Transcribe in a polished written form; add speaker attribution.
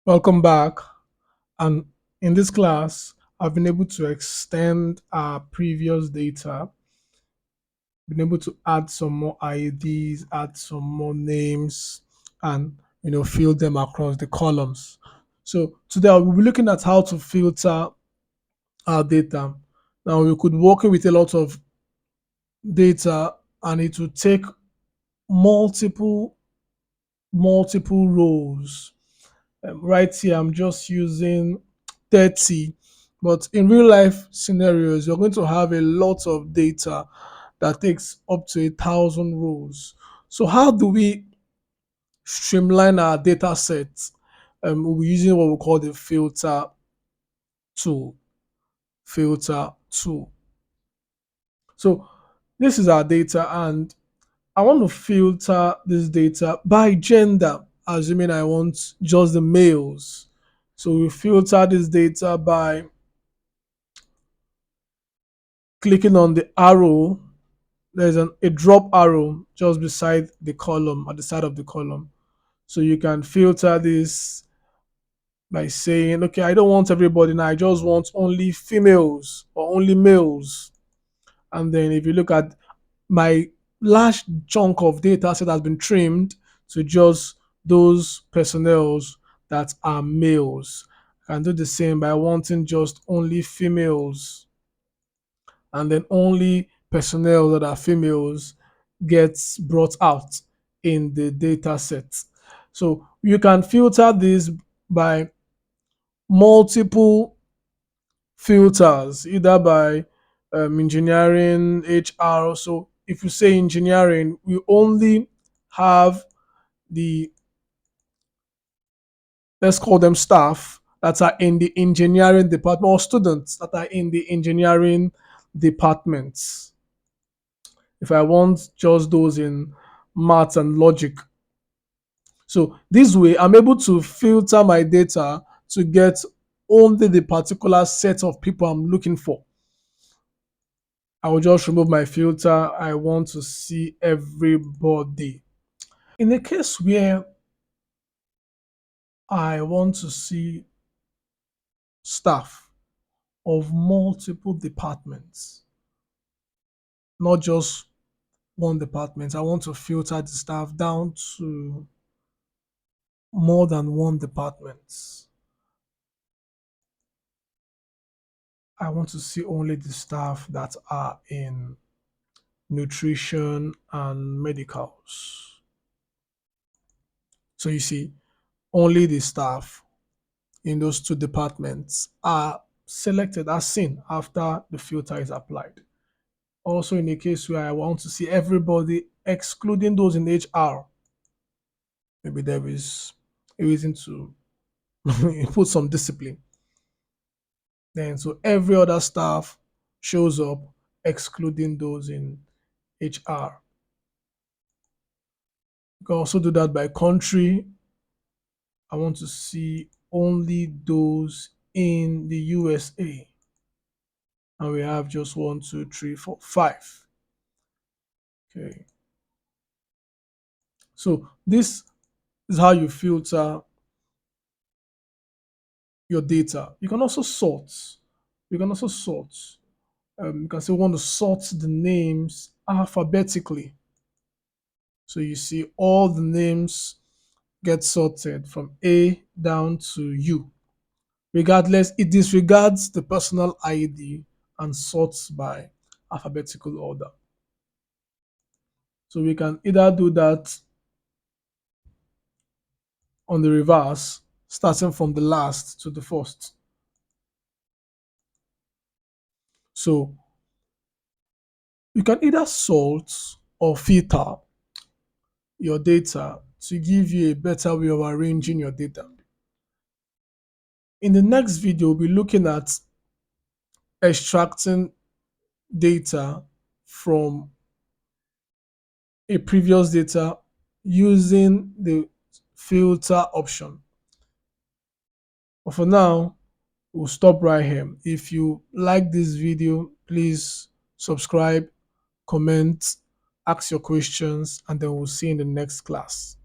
Speaker 1: Welcome back. And in this class, I've been able to extend our previous data, been able to add some more IDs, add some more names, and fill them across the columns. So today we'll be looking at how to filter our data. Now we could work with a lot of data, and it would take multiple multiple rows. Right here, I'm just using 30, but in real life scenarios, you're going to have a lot of data that takes up to 1,000 rows. So how do we streamline our data sets? We'll be using what we call the tool. Filter tool. So this is our data, and I want to filter this data by gender, assuming I want just the males. So we filter this data by clicking on the arrow. There's a drop arrow just beside the column, at the side of the column. So you can filter this by saying, okay, I don't want everybody now, I just want only females or only males. And then if you look at my large chunk of data set has been trimmed to just those personnels that are males. I can do the same by wanting just only females, and then only personnel that are females gets brought out in the data set. So you can filter this by multiple filters, either by engineering, HR. So if you say engineering, we only have the, let's call them staff that are in the engineering department, or students that are in the engineering departments. If I want just those in maths and logic. So this way, I'm able to filter my data to get only the particular set of people I'm looking for. I will just remove my filter. I want to see everybody. In a case where I want to see staff of multiple departments, not just one department, I want to filter the staff down to more than one department. I want to see only the staff that are in nutrition and medicals. So you see, only the staff in those two departments are selected as seen after the filter is applied. Also, in a case where I want to see everybody excluding those in HR, maybe there is a reason to put some discipline. Then, so every other staff shows up excluding those in HR. You can also do that by country. I want to see only those in the USA. And we have just 1, 2, 3, 4, 5. Okay. So this is how you filter your data. You can also sort. You can also sort. You can say we want to sort the names alphabetically. So you see all the names get sorted from A down to U. Regardless, it disregards the personal ID and sorts by alphabetical order. So we can either do that on the reverse, starting from the last to the first. So you can either sort or filter your data to give you a better way of arranging your data. In the next video, we'll be looking at extracting data from a previous data using the filter option. But for now, we'll stop right here. If you like this video, please subscribe, comment, ask your questions, and then we'll see you in the next class.